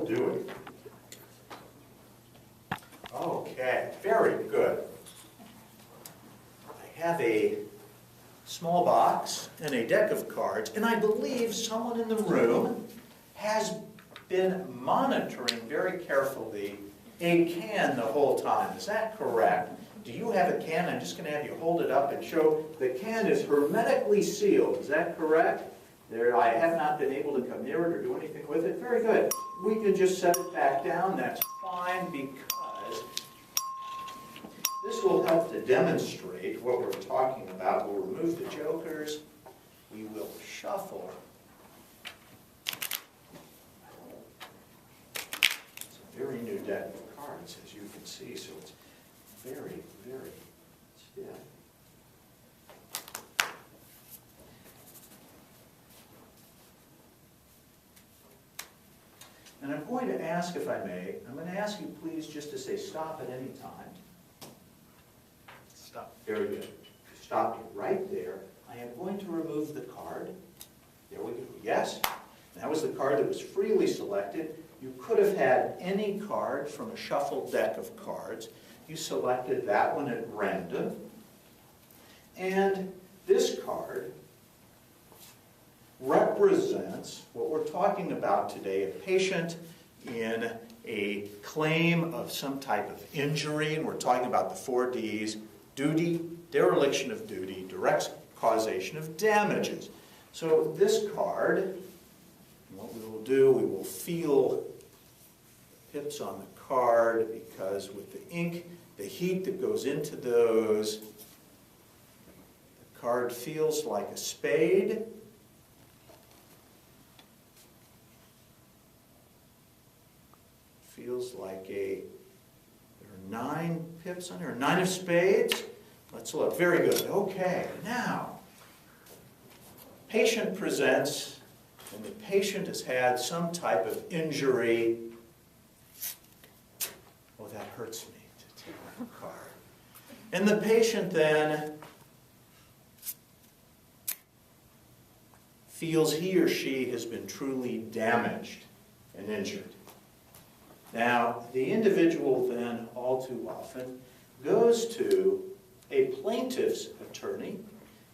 still doing? Okay, very good. I have a small box and a deck of cards, and I believe someone in the room has been monitoring very carefully a can the whole time. Is that correct? Do you have a can? I'm just going to have you hold it up and show the can is hermetically sealed. Is that correct? There, I have not been able to come near it or do anything with it. Very good. We can just set it back down. That's fine, because this will help to demonstrate what we're talking about. We'll remove the jokers. We will shuffle. It's a very new deck of cards, as you can see, so it's very, very stiff. And I'm going to ask, if I may, I'm going to ask you please just to say stop at any time. Stop. Very good. Stop it right there. I am going to remove the card. There we go. Yes. That was the card that was freely selected. You could have had any card from a shuffled deck of cards. You selected that one at random. And this card represents what we're talking about today, a patient in a claim of some type of injury, and we're talking about the 4 Ds: duty, dereliction of duty, direct causation of damages. So this card, what we will do, we will feel pips on the card, because with the ink, the heat that goes into those, the card feels like a spade. Feels like there are 9 pips on here, 9 of spades. Let's look. Very good. Okay, now, patient presents, and the patient has had some type of injury. Oh, that hurts me to take my card. And the patient then feels he or she has been truly damaged and injured. Now, the individual then, all too often, goes to a plaintiff's attorney,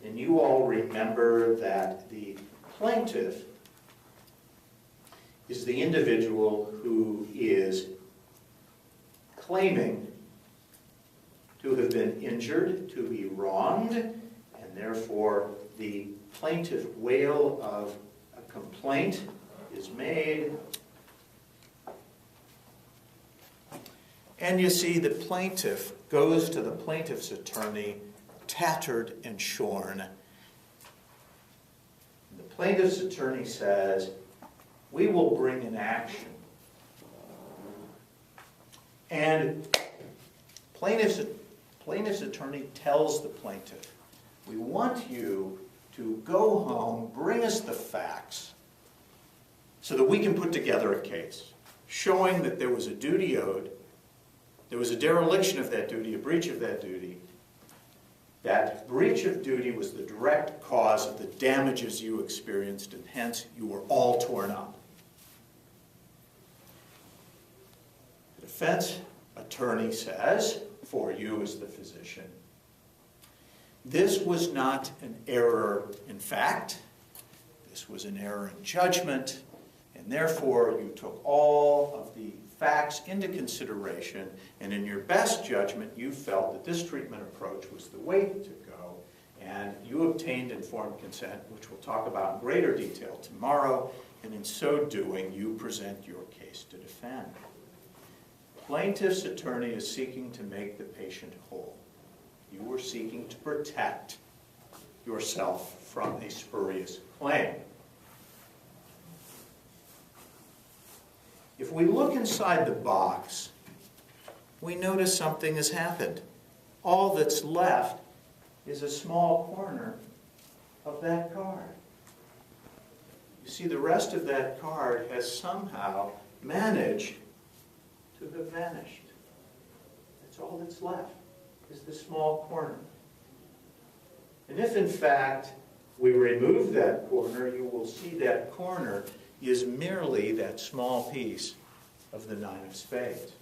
and you all remember that the plaintiff is the individual who is claiming to have been injured, to be wronged, and therefore the plaintiff wail of a complaint is made. And you see, the plaintiff goes to the plaintiff's attorney, tattered and shorn. The plaintiff's attorney says, "We will bring an action." And plaintiff's attorney tells the plaintiff, "We want you to go home, bring us the facts, so that we can put together a case showing that there was a duty owed, there was a dereliction of that duty, a breach of that duty. That breach of duty was the direct cause of the damages you experienced, and hence you were all torn up." The defense attorney says, for you as the physician, "This was not an error in fact. This was an error in judgment, and therefore you took all of the facts into consideration, and in your best judgment you felt that this treatment approach was the way to go, and you obtained informed consent, which we'll talk about in greater detail tomorrow, and in so doing you present your case to defend." Plaintiff's attorney is seeking to make the patient whole. You were seeking to protect yourself from a spurious claim. If we look inside the box, we notice something has happened. All that's left is a small corner of that card. You see, the rest of that card has somehow managed to have vanished. That's all that's left, is the small corner. And if, in fact, we remove that corner, you will see that corner is merely that small piece of the 9 of spades.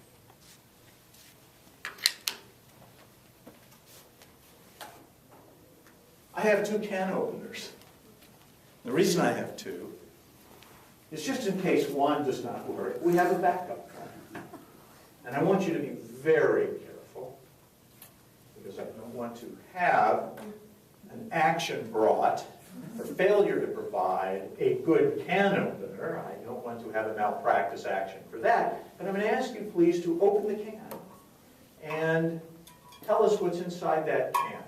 I have 2 can openers. The reason I have 2 is just in case one does not work, we have a backup can. And I want you to be very careful, because I don't want to have an action brought for failure to provide a good can opener. I don't want to have a malpractice action for that. But I'm going to ask you, please, to open the can and tell us what's inside that can.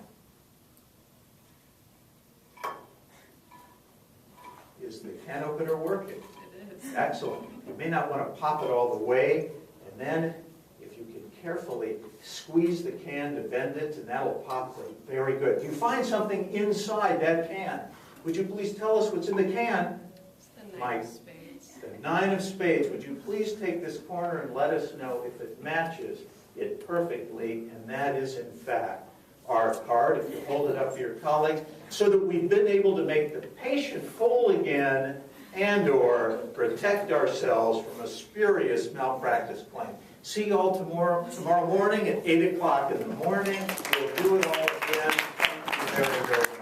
Is the can opener working? It is. Excellent. You may not want to pop it all the way, and then if you can carefully squeeze the can to bend it, and that'll pop very good. If you find something inside that can, would you please tell us what's in the can? It's the 9 of spades. The 9 of spades. Would you please take this corner and let us know if it matches it perfectly, and that is in fact our card, if you hold it up to your colleagues, so that we've been able to make the patient whole again and or protect ourselves from a spurious malpractice claim. See you all tomorrow morning at 8 o'clock in the morning. We'll do it all again. Thank you very, very much.